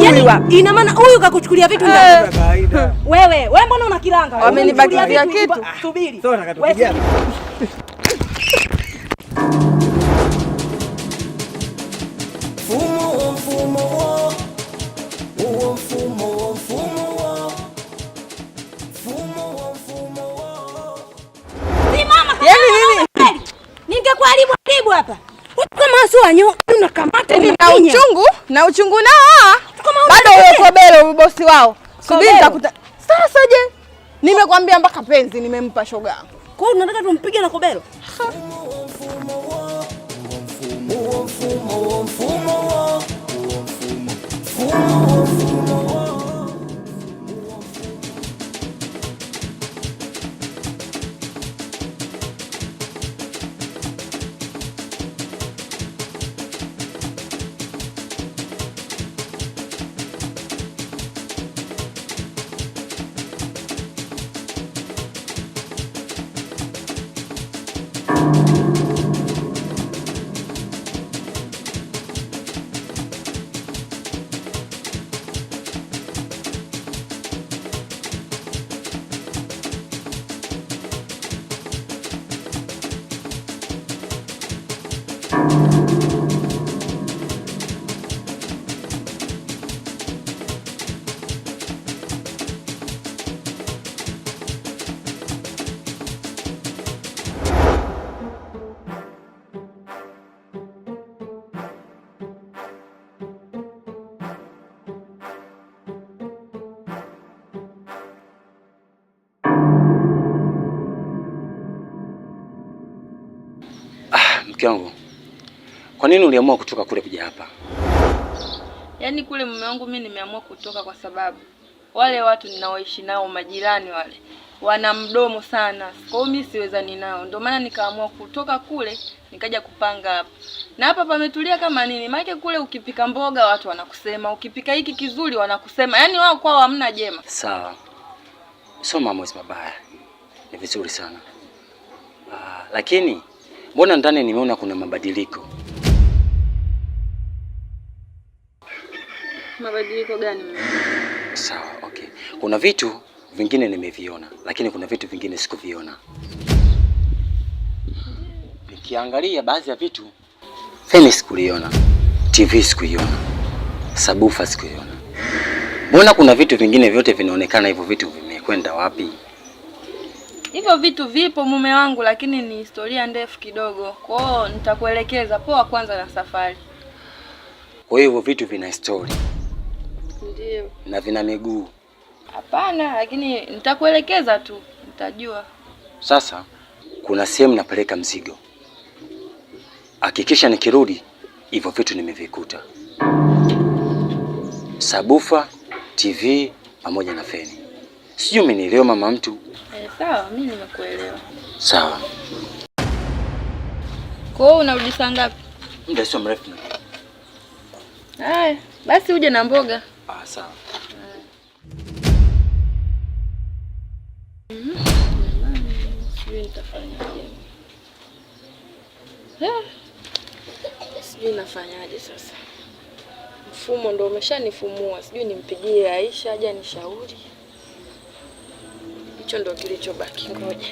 Yaani ina maana huyu kakuchukulia vitu ndani. Wewe mbona una kilanga? Wamenibakizia kitu. Subiri. Sasa nakatupigana. Yaani mimi ningekuharibu hapa. Kama asio unakamata ni na uchungu nao. Bado wewe Kobelo bosi wao. Subiri nitakuta. Sasa je? Nimekwambia mpaka penzi nimempa shoga. Kwa hiyo unataka tumpige na Kobelo? Mke wangu, kwa nini uliamua kutoka kule kuja hapa? Yaani kule mume wangu mimi nimeamua kutoka kwa sababu wale watu ninaoishi nao majirani wale wana mdomo sana. Kwa hiyo mimi siwezani nao. Ndio maana nikaamua kutoka kule nikaja kupanga hapa. Na hapa pametulia kama nini? Maana kule ukipika mboga watu wanakusema, ukipika hiki kizuri wanakusema. Yaani wao kwao hamna jema. Sawa. Sio maamuzi mabaya. Ni vizuri sana. Lakini mbona ndani nimeona kuna mabadiliko? Mabadiliko gani mimi? Sawa, okay. Kuna vitu vingine nimeviona, lakini kuna vitu vingine sikuviona. Nikiangalia baadhi ya vitu, feni sikuliona, TV sikuiona, sabufa sikuiona. Mbona kuna vitu vingine vyote vinaonekana, hivyo vitu vimekwenda wapi? Hivyo vitu vipo mume wangu, lakini ni historia ndefu kidogo. Kwa hiyo nitakuelekeza poa kwanza na safari. Kwa hiyo vitu vina story. Ndio. Na vina miguu. Hapana, lakini nitakuelekeza tu, utajua. Sasa kuna sehemu napeleka mzigo. Hakikisha nikirudi hivyo vitu nimevikuta. Sabufa, TV pamoja na feni. Sijui umenielewa mama mtu? Sawa, mimi nimekuelewa. Sawa. Kwa hiyo unarudi saa ngapi? Muda sio mrefu. Haya, basi uje na mboga. Sawa. Sijui nitafanyaje. Sijui nafanyaje sasa. Mfumo ndio umeshanifumua. Sijui nimpigie Aisha aje anishauri. Hicho ndio kilichobaki, ngoja.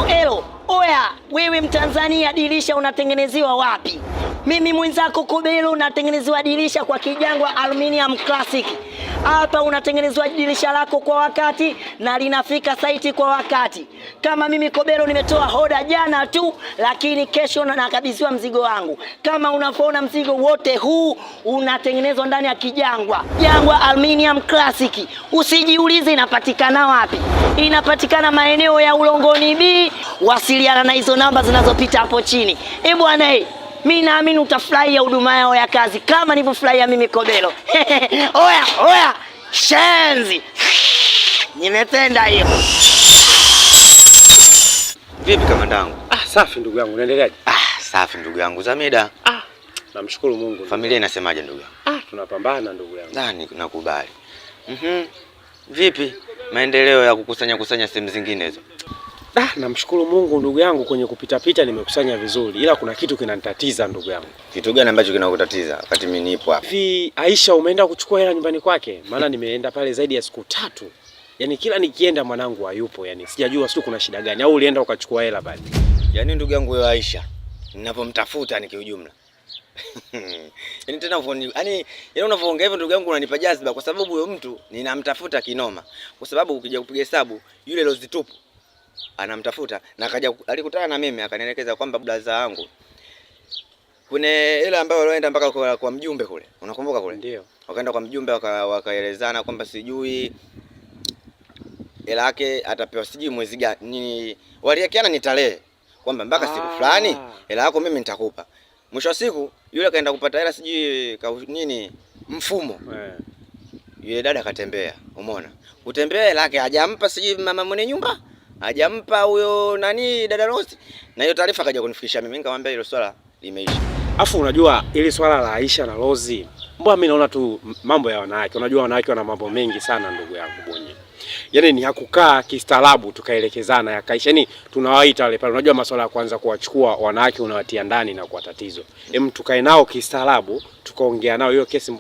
Elo, oya, wewe Mtanzania dirisha unatengenezewa wapi? Mimi mwenzako Kobelo natengenezewa dirisha kwa Kijangwa Aluminium Classic. Hapa unatengenezwa dirisha lako kwa wakati na linafika site kwa wakati. Kama mimi Kobelo nimetoa hoda jana tu, lakini kesho nakabidhiwa mzigo wangu. Kama unavyoona mzigo wote huu unatengenezwa ndani ya Kijangwa. Kijangwa Aluminium Classic. Usijiulize inapatikana wapi. Inapatikana maeneo ya Ulongoni B. Wasiliana na hizo namba zinazopita hapo chini. Bwana mimi naamini utafurahia huduma yao ya kazi kama nilivyofurahia mimi Kobelo. Oya, shenzi. Nimependa hiyo. Vipi kamandangu? Safi ndugu yangu, unaendeleaje? Safi ndugu yangu Zamida. Namshukuru Mungu. Familia inasemaje ndugu yangu? Tunapambana ndugu yangu. Nakubali. Vipi maendeleo ya kukusanya sehemu zingine hizo? Namshukuru Mungu ndugu yangu, kwenye kupita nimekusanya vizuri, ila kuna kitu kinanitatiza ndugu yangu. Kitu gani ambacho kinakutatiza wakati mimi nipo hapa? Hivi Aisha umeenda kuchukua hela nyumbani kwake? Maana nimeenda pale zaidi ya siku 3. Yaani kila nikienda mwanangu hayupo, yani sijajua sio kuna shida gani, au ulienda ukachukua hela bali. Yaani ndugu yangu wewe Aisha, ninapomtafuta ni kiujumla. Yaani tena unavyoongea hivyo ndugu yangu unanipa jazba, kwa sababu huyo mtu ninamtafuta kinoma. Kwa sababu ukija kupiga hesabu yule Lozi tupu anamtafuta na alikutana na mimi akanielekeza kwamba blaza wangu kuna ile ambayo walienda mpaka kwa mjumbe kule. Unakumbuka kule? Ndio. Wakaenda kwa mjumbe wakaelezana kwamba sijui hela yake atapewa sijui mwezi gani. Waliakiana ni tarehe kwamba mpaka siku fulani hela yako mimi nitakupa. Mwisho wa siku yule kaenda kupata hela sijui mfumo. Yule dada katembea, umeona? Kutembea hela yake hajampa sijui mama mwenye nyumba. Hajampa huyo dada Rose. Na hiyo taarifa kaja kunifikisha mimi, nikamwambia hilo swala limeisha. Afu unajua ili swala la Aisha na Rose, mbona mimi naona tu mambo ya wanawake. Unajua wanawake wana mambo mengi sana ndugu yangu Bonye. Yaani ni hakukaa kistaarabu tukaelekezana yakaisha. Yaani tunawaita wale pale. Unajua masuala ya kwanza kuwachukua wanawake unawatia ndani na kwa tatizo. Tukae nao kistaarabu, tukaongea nao hiyo kesi.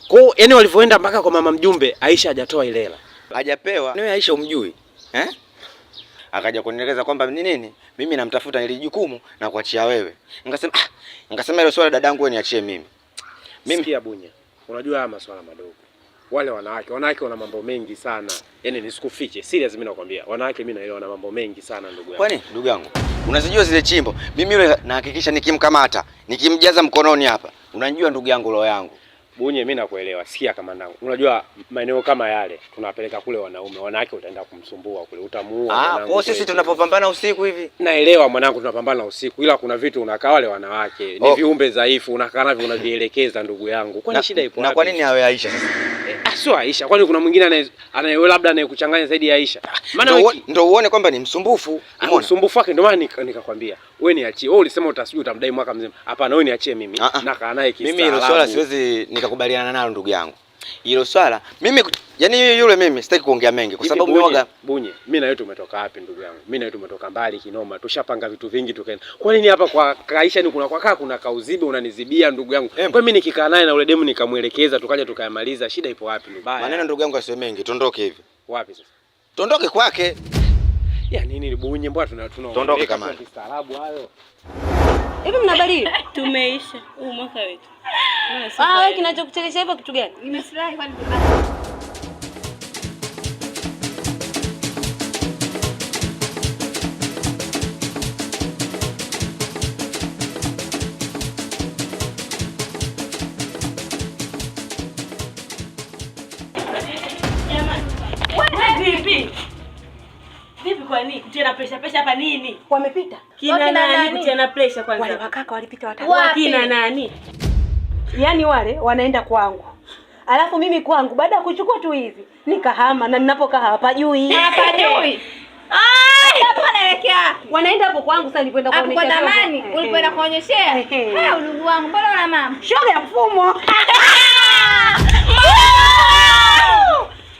Kwa yaani walivyoenda mpaka kwa mama mjumbe, Aisha hajatoa ile hela. Hajapewa. Wewe Aisha umjui? Akaja kunieleza kwamba nini? Mimi namtafuta ile jukumu na kuachia wewe. Nikasema ile swala dadangu wewe niachie mimi. Sikia Bunya. Unajua haya masuala madogo. Wale wanawake wana mambo mengi sana. Yaani nisikufiche, serious mimi nakwambia. Wanawake mimi naelewa wana mambo mengi sana ndugu yangu. Kwani ndugu yangu? Unazijua zile chimbo. Mimi yule nahakikisha nikimkamata, nikimjaza mkononi hapa. Unanijua ndugu yangu roho yangu. Bunye mimi nakuelewa. Sikia kama nangu. Unajua maeneo kama yale tunapeleka kule wanaume. Wanawake utaenda kumsumbua kule. Utamuua mwanangu. Kwa sisi tunapopambana usiku hivi. Naelewa mwanangu tunapambana usiku. Ila kuna vitu unakaa wale wanawake. Ni viumbe dhaifu. Unakaa navyo unavielekeza ndugu yangu. Kwani shida ipo wapi? Na kwa nini awe Aisha sasa? Sio Aisha. Kwani kuna mwingine labda anayekuchanganya zaidi ya Aisha? Maana ndio uone kwamba ni msumbufu. Umeona? Msumbufu wake ndio maana nikakwambia. Wewe niachie. Wewe ulisema utasijui utamdai mwaka mzima. Hapana wewe niachie mimi. Nakaa naye kistaarabu. Mimi hilo swala siwezi nikakubaliana nalo ndugu yangu. Hilo swala mimi yule mimi sitaki kuongea mengi kwa sababu Bunye, mimi na wewe tumetoka wapi ndugu yangu? Mimi na wewe tumetoka mbali kinoma. Tushapanga vitu vingi tukaenda. Kwa nini hapa kwa Aisha ni kuna kauzibe unanizibia ndugu yangu? Kwa mimi nikikaa naye na ule demu nikamuelekeza tukaja tukayamaliza. Shida ipo wapi ndugu? Maneno ndugu yangu asiwe mengi. Tuondoke hivi. Wapi sasa? Tuondoke kwake. Ya nini Bunye, mbona tuondoke kama kistaarabu hayo. Hivi mnabadili? Tumeisha huu mwaka wetu. Wewe kinachokuchelesha hivyo kitu gani? Nimefurahi kwani Vipi kwa nini? Kutia pressure hapa nini? Wamepita. Kina nani kutia na pressure kwanza? Wale wakaka walipita watatu. Kina nani? Yaani wale wanaenda kwangu. Alafu mimi kwangu baada ya kuchukua tu hivi nikahama na ninapokaa hapajui. Hapajui. Hapa naelekea. Wanaenda hapo kwangu sasa nilipoenda kuonyesha. Hapo kwa zamani ulipoenda kuonyeshea? Ndugu wangu, mbona una mama? Shoga ya mfumo.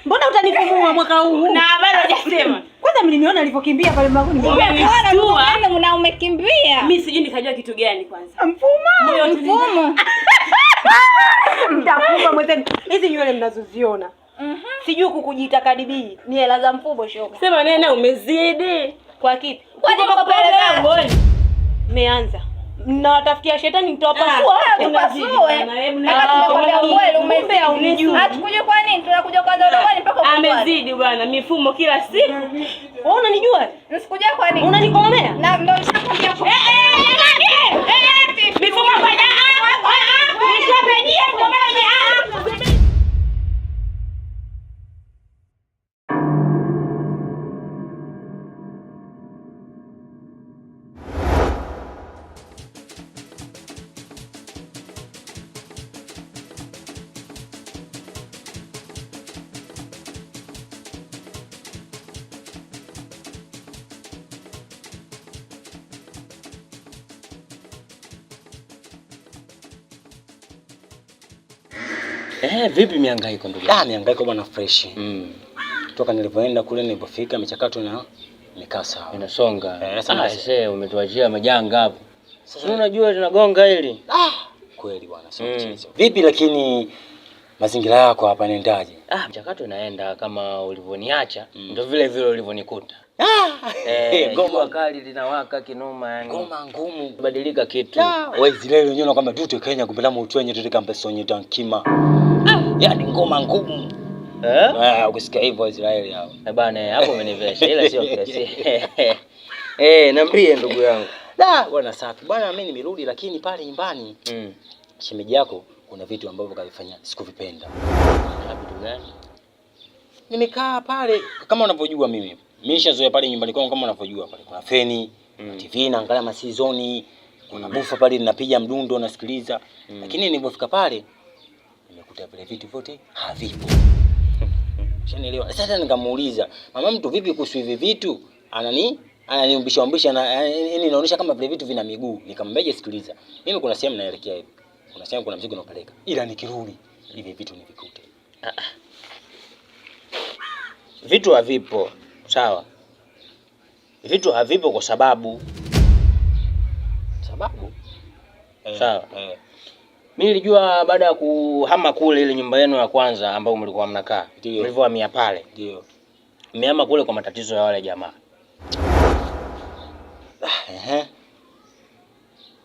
Mbona utanifumua mwaka huu? Na bado hujasema. Kwanza mliniona nilivyokimbia pale mlangoni. Umeona umekimbia. Mimi sijui nikajua kitu gani kwanza. Mfumo. Mtakufa mwenzenu. Hizi nywele mnazoziona. Sijui kukujiita kadibii. Ni hela za mfumo shoga. Sema nena umezidi. Kwa kipi? Kwa nini Meanza. Mnawatafutia shetani mtawapasua. Unazidi. Hatukuje kwa nini? Tunakuja kwanza udogoni mpaka amezidi bwana. Mifumo kila siku. Wewe unanijua? Nisikuja kwa nini? Unanikomea? Na ndio nishakwambia. Mifumo kwa Vipi mihangaiko ndugu yangu? Mihangaiko bwana fresh. Toka nilipoenda kule nilipofika michakato na imekaa sawa. Inasonga. Sasa umetuachia majanga hapo. Sasa unajua tunagonga hili. Kweli bwana, sio mchezo. Vipi lakini mazingira yako hapa yanaendaje? Mchakato inaenda kama ulivyoniacha, ndio vile vile ulivyonikuta. Ngoma kali linawaka kinoma yani. Ngoma ngumu, badilika kitu. Wewe zile wenyewe kama dute Kenya kumbela mutwenye tute kampesonye tankima. Yaani ngoma ngumu. Ukisikia hivyo Israeli hao. Bana hapo umenivesha ila sio kesi. Niambie ndugu yangu. Bwana safi. Bwana mimi nimerudi lakini pale nyumbani. Shemeji yako kuna vitu ambavyo kalifanya sikuvipenda. Vitu gani? Nimekaa pale kama unavyojua mimi nishazoea pale nyumbani kwangu kama unavyojua pale. Kuna feni, TV naangalia masizoni, kuna bufa pale ninapiga mdundo nasikiliza. Lakini nilipofika pale nimekuta vile vitu vyote havipo. Shanielewa. Sasa nikamuuliza, "Mama mtu vipi kuhusu hivi vitu?" Ananiumbisha na yani inaonyesha kama vile vitu vina miguu. Nikamwambia, "Sikiliza. Mimi kuna sehemu naelekea hivi. Kuna sehemu kuna mzigo naupeleka. Ila nikirudi hivi vitu nivikute." Vitu havipo. Sawa. Vitu havipo kwa sababu sawa. Mimi nilijua baada ya kuhama kule ile nyumba yenu ya kwanza ambayo mlikuwa mnakaa. Mlivyohamia pale. Ndio. Mmehama kule kwa matatizo ya wale jamaa.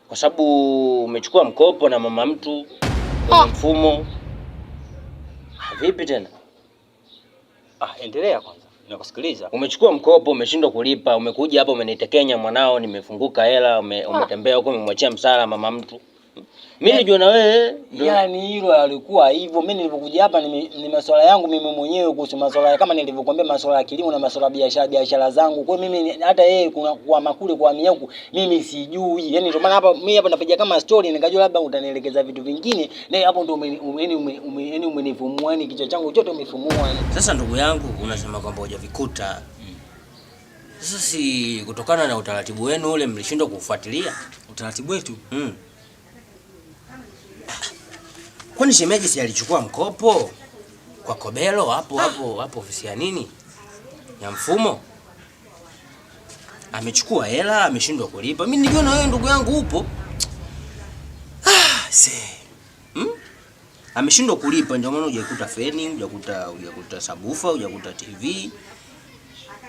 Kwa sababu umechukua mkopo na mama mtu mfumo. Vipi tena? Endelea kwanza. Nakusikiliza. Umechukua mkopo, umeshindwa kulipa, umekuja hapa umenitekenya mwanao, nimefunguka hela, umetembea huko umemwachia msala mama mtu. Mimi nilijua na wewe yani hilo alikuwa hivyo. Mimi nilipokuja hapa ni masuala yangu mimi mwenyewe kuhusu masuala kama nilivyokuambia masuala ya kilimo na masuala ya biashara zangu. Kwa mimi hata yeye kwa makule kwa mimi huku mimi sijui. Yani ndio maana hapa mimi hapa napiga kama story nikajua labda utanielekeza vitu vingine. Na hapo ndio umenifumua yani kichwa changu chote umefumua. Sasa ndugu yangu unasema kwamba hujavikuta. Sasa si kutokana na utaratibu wenu ule mlishindwa kufuatilia utaratibu wetu? Kwani shemeji si alichukua mkopo kwa Kobelo hapo ofisi ya nini? Ya mfumo. Amechukua hela, ameshindwa kulipa. Mimi nilijua na wewe ndugu yangu upo. Ameshindwa kulipa ndio maana hujakuta feni, hujakuta sabufa, hujakuta TV.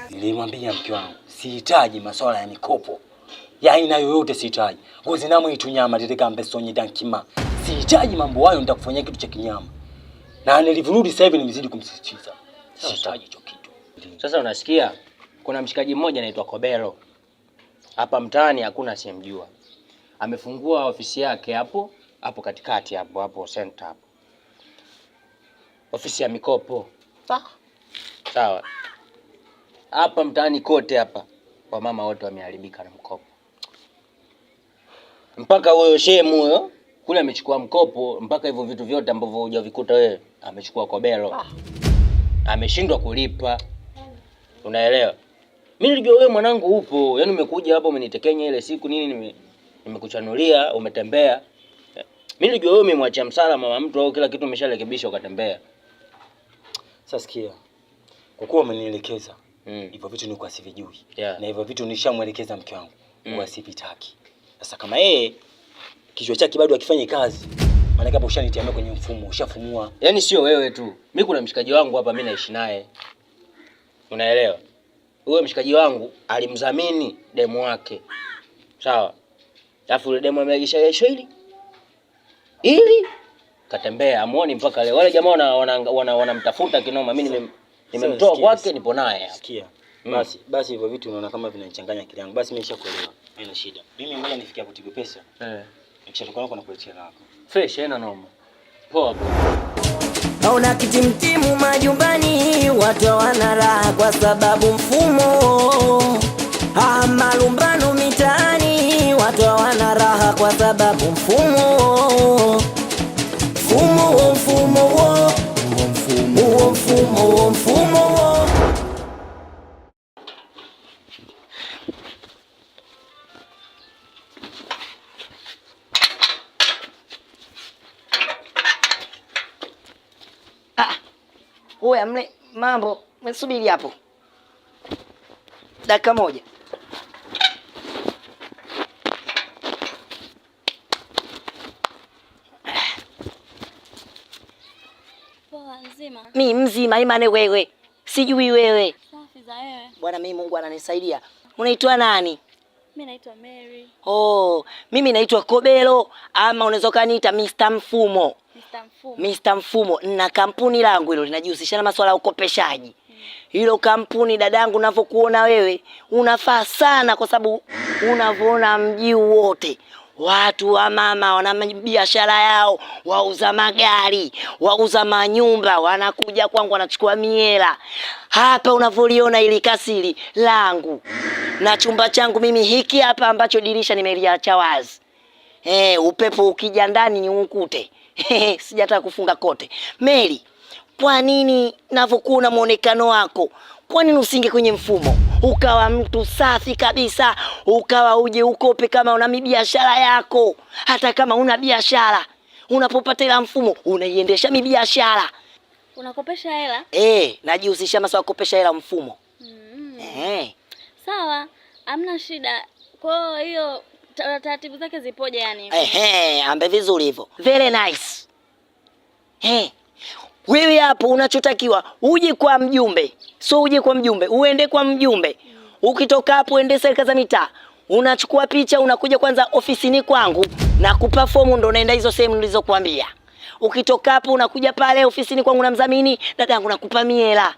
Nilimwambia mke wangu, sihitaji masuala ya mikopo. Ya aina yoyote sihitaji. Ngozi namo itunyama teteka mbesonye dankima. Sihitaji mambo hayo, nitakufanyia kitu cha kinyama. Na nilivurudi sasa hivi nimezidi kumsisitiza. Sihitaji hicho kitu. Sasa unasikia? Kuna mshikaji mmoja anaitwa Kobelo. Hapa mtaani hakuna asiyemjua. Amefungua ofisi yake hapo katikati hapo center hapo. Ofisi ya mikopo. Sawa. Hapa mtaani kote hapa wamama wote wameharibika na mkopo. Mpaka huyo shemu huyo kule amechukua mkopo, mpaka hivyo vitu vyote ambavyo hujavikuta wewe amechukua Kobelo. Ameshindwa kulipa. Unaelewa? Mimi nilijua wewe mwanangu upo. Yaani umekuja hapa umenitekenya ile siku nini nimekuchanulia, umetembea. Mimi nilijua wewe umemwachia msala mama mtu au kila kitu umesharekebisha ukatembea. Sasa sikia. Kwa kuwa umenielekeza, hivyo vitu ni kwa sivijui. Na hivyo vitu nishamuelekeza mke wangu. Kwa sivitaki. Sasa kama yeye kichwa chake bado akifanye kazi, maana hapo ushanitia kwenye mfumo, ushafumua. Yaani sio wewe tu. Mimi kuna mshikaji wangu hapa mimi naishi naye. Unaelewa? Huyo mshikaji wangu alimdhamini demu wake. Sawa? Alafu yule demu ameagisha yesho ili katembea amuoni mpaka leo. Wale jamaa wanamtafuta kinoma. Mimi nimemtoa kwake nipo naye. Sikia. Basi hivyo vitu unaona kama vinanichanganya akili yangu. Basi mimi nishakuelewa. Haina shida. Mimi ngoja nifikie hapo Tigo Pesa. Nikishatoka huko nakuletea lako. Fresh haina noma. Poa. Hauna kitimtimu majumbani, watu wana raha kwa sababu mfumo. Malumbano mitaani, watu wana raha kwa sababu mfumo. Mfumo. Oya mle mambo, msubiri hapo. Dakika moja. Poa nzima. Mi mzima, imane wewe. Sijui wewe. Safi za wewe. Bwana mimi Mungu ananisaidia. Unaitwa nani? Mimi naitwa Mary. Oh, mimi naitwa Kobelo ama unaweza kaniita Mr. Mfumo. Mr. Mfumo, na kampuni langu hilo linajihusisha na masuala ya ukopeshaji. Hilo kampuni dadangu, ninavyokuona wewe unafaa sana, kwa sababu unavyoona mji wote watu wa mama wana biashara yao, wauza magari, wauza manyumba, wanakuja kwangu wanachukua miela. Hapa unavyoliona ili kasiri langu na chumba changu mimi hiki hapa ambacho dirisha nimeliacha wazi. Upepo ukija ndani ni ukute. Sijataka kufunga kote. Mary, kwa nini navyokuona muonekano wako? Kwa nini usinge kwenye mfumo? Ukawa mtu safi kabisa, ukawa uje ukope kama una biashara yako. Hata kama una biashara, unapopata ila mfumo unaiendesha biashara. Unakopesha hela? Najihusisha masuala kukopesha hela mfumo. Sawa, hamna shida. Kwa hiyo taratibu zake zipoje yani? Ambe vizuri hivyo. Very nice. Wewe hapo unachotakiwa uje kwa mjumbe. So uje kwa mjumbe, uende kwa mjumbe. Ukitoka hapo uende serikali za mitaa. Unachukua picha, unakuja kwanza ofisini kwangu na kupa fomu, ndo unaenda hizo sehemu nilizokuambia. Ukitoka hapo unakuja pale ofisini kwangu na mdhamini, dadangu nakupa miela.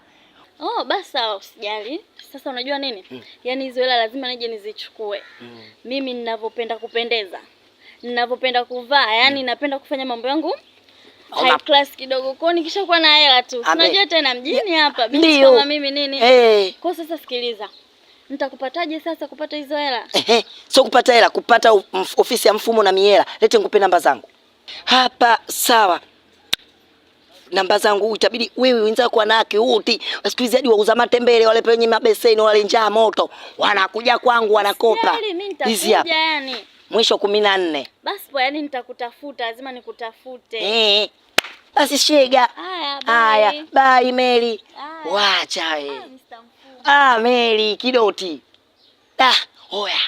Oh, basi sawa, usijali. Sasa unajua nini? Yaani hizo hela lazima nije nizichukue. Mimi ninavyopenda kupendeza, ninavyopenda kuvaa, yani napenda kufanya mambo yangu high class kidogo. Kwa nikisha kuwa na hela tu. Unajua tena mjini hapa binti kama mimi nini? Kwa sasa sikiliza. Nitakupataje sasa kupata hizo hela? So kupata hela, kupata ofisi ya mfumo na miela. Lete nikupe namba zangu. Hapa sawa. Namba zangu itabidi wewe wenzako wanawake wote. Siku hizi hadi wauza matembele wale penye mabeseni wale njaa moto. Wanakuja kwangu wanakopa. Hizi hapa. Yani. Mwisho 14. Basi po yani nitakutafuta, lazima nikutafute. Basi shega. Haya, bye Mary. Wacha wewe. Mary kidoti. Oya.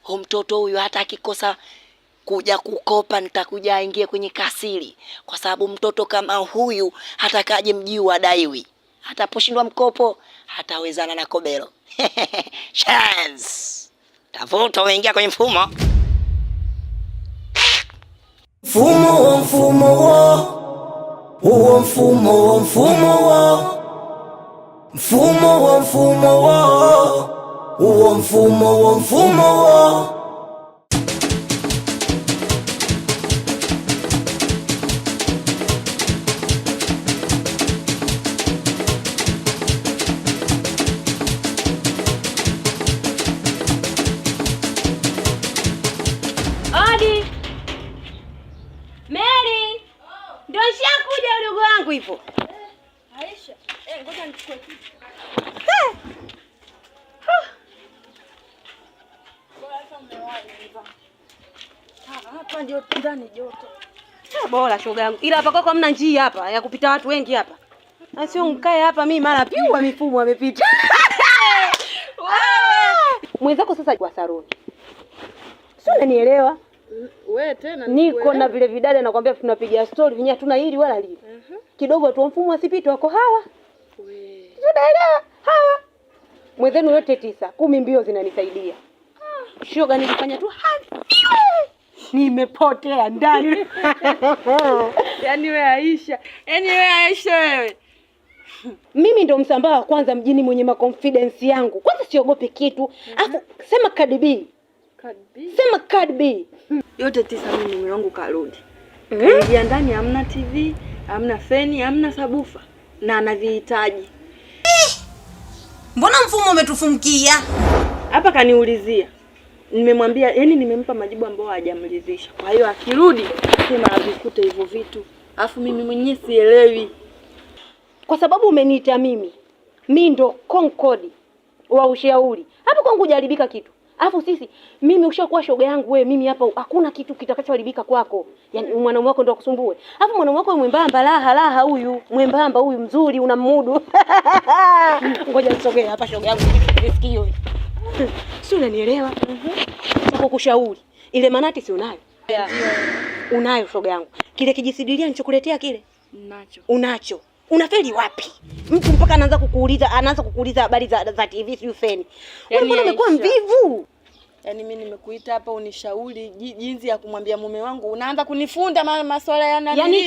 Mtoto huyu hata akikosa kuja kukopa nitakuja aingie kwenye kasiri, kwa sababu mtoto kama huyu hata kaje mji wadaiwi, hataposhindwa mkopo hatawezana na Kobelo. Chance. Tafuta umeingia kwenye mfumo. Mfumo huo mfumo. Odi. Mary. Ndio nishakuja udogo wangu hivyo. Aisha, ngoja nichukue kitu. Hapa ndio ndani joto. Bora shoga yangu. Ila hapa kwako hamna njia hapa ya kupita watu wengi hapa. Na sio mkae hapa mimi mara piwa mifumo amepita. Mwenzako sasa kwa saruni. Sio unanielewa? Wewe tena niko na vile vidada nakwambia tunapiga story vinya hatuna hili wala lile. Kidogo tu mfumo asipite wako hawa. Wewe. Unaelewa? Hawa. Mwenzenu yote 9, 10 mbio zinanisaidia. Shoga nilifanya tu nimepotea ndani. Yaani wewe Aisha wewe. Mimi ndo msambaa wa kwanza mjini mwenye confidence yangu. Kwanza siogopi kitu. Alafu sema Cardi B. Sema Cardi B. Yote 9 mimi mume wangu karudi. Ya ndani hamna TV, hamna feni, hamna sabufa na anavihitaji. Mbona mfumo umetufungia? Hapa kaniulizia. Nimemwambia, yani nimempa majibu ambayo hajamridhisha. Kwa hiyo akirudi sema avikute hivyo vitu. Alafu mimi mwenyewe sielewi. Kwa sababu umeniita mimi. Mimi ndo Concord wa ushauri. Hapo kwangu hujaribika kitu. Alafu sisi mimi ushakuwa shoga yangu wewe, mimi hapa hakuna kitu kitakachoharibika kwako. Yaani mwanaume wako ndio akusumbue. Alafu mwanaume wako mwembamba raha huyu, mwembamba huyu mzuri unamudu. Ngoja nisogee hapa shoga yangu nisikie wewe. Si unanielewa? Sasa kushauri. Ile manati si unayo? Unayo shoga yangu. Kile kijisidilia nilichokuletea kile? Unacho. Unafeli wapi? Mtu mpaka anaanza kukuuliza habari za TV sio feni. Wewe mbona umekuwa mvivu? Yaani mimi nimekuita hapa unishauri jinsi ya kumwambia mume wangu. Unaanza kunifunda masuala ya nani? Yaani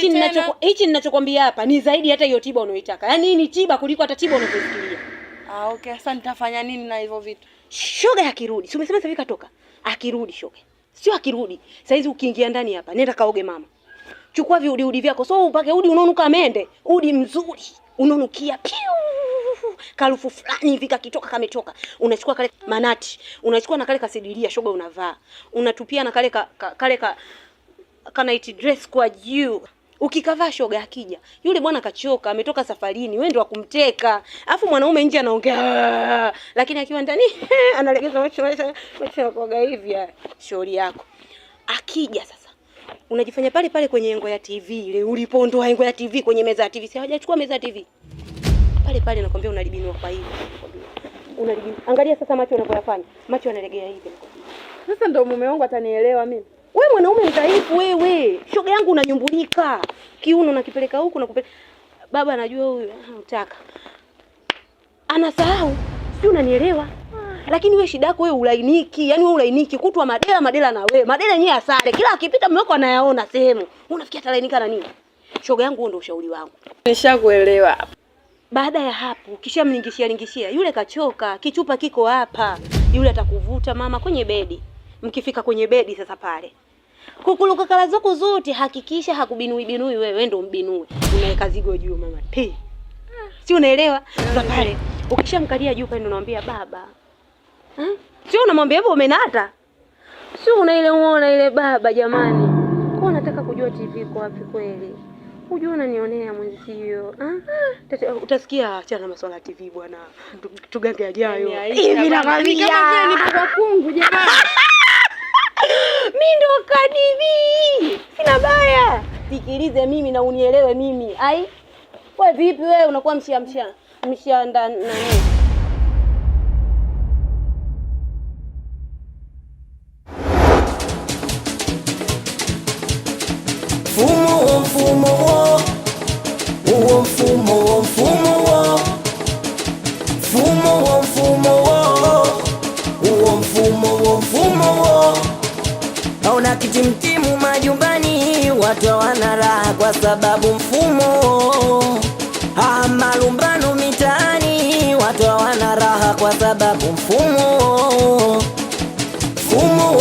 hichi ninachokwambia hapa ni zaidi hata hiyo tiba unayoitaka. Yaani hii ni tiba kuliko hata tiba unayofikiria. Okay, sasa nitafanya nini na hivyo vitu? Shoga akirudi. Si umesema sasa hivi katoka? Akirudi shoga. Sio akirudi. Sasa hizi ukiingia ndani hapa, nenda kaoge mama. Chukua viudi vyako. So upake udi unaonuka mende. Udi mzuri. Unanukia piu. Karufu fulani hivi kakitoka kametoka. Unachukua kale manati. Unachukua na kale kasidilia shoga unavaa. Unatupia na kale night dress kwa juu. Ukikavaa shoga akija. Yule bwana kachoka, ametoka safarini, wewe ndio wa kumteka. Alafu mwanaume nje anaongea. Lakini akiwa ndani analegeza macho kwa hivi. Shauri yako. Akija sasa unajifanya pale kwenye engo ya TV ile ulipoondoa engo ya TV kwenye meza ya TV. Si hajachukua meza ya TV. Pale nakwambia unalibinua kwa hivi. Unalibinua. Angalia sasa macho unavyofanya. Macho yanalegea hivi. Sasa ndio mume wangu atanielewa mimi. Wewe mwanaume mdhaifu wewe. Shoga yangu unanyumbulika. Kiuno nakipeleka huku na kupeleka. Baba anajua huyu anataka. Anasahau. Si unanielewa? Lakini wewe shida yako wewe ulainiki. Yaani wewe ulainiki kutwa madela na wewe. Madela yenyewe asale. Kila akipita mume wako anayaona sehemu. Unafikia atalainika na nini? Shoga yangu huo ndio ushauri wangu. Nishakuelewa. Baada ya hapo kishamlingishia yule kachoka, kichupa kiko hapa. Yule atakuvuta mama kwenye bedi. Mkifika kwenye bedi sasa pale. Kukuluka kala zako zote hakikisha hakubinui wewe ndio mbinue. Unaweka zigo juu mama. Si unaelewa? Sasa pale ukishamkalia juu pale ndio unamwambia baba. Sio unamwambia hivyo umenata. Sio unaona ile baba jamani. Kwa nataka kujua TV iko wapi kweli. Unajua unanionea mwenzio. Utasikia achana na masuala ya TV bwana. Tugange ajayo. Hivi nakwambia. Kama vile niko kwa kungu jamani. Mimi ndo kadivi. Sina baya. Sikilize mimi na unielewe mimi. Ai. Wewe vipi wewe unakuwa mshanda nani? Hauna kitimtimu majumbani, watu hawana raha kwa sababu mfumo. Malumbano mitaani, watu hawana raha kwa sababu mfumo. Mfumo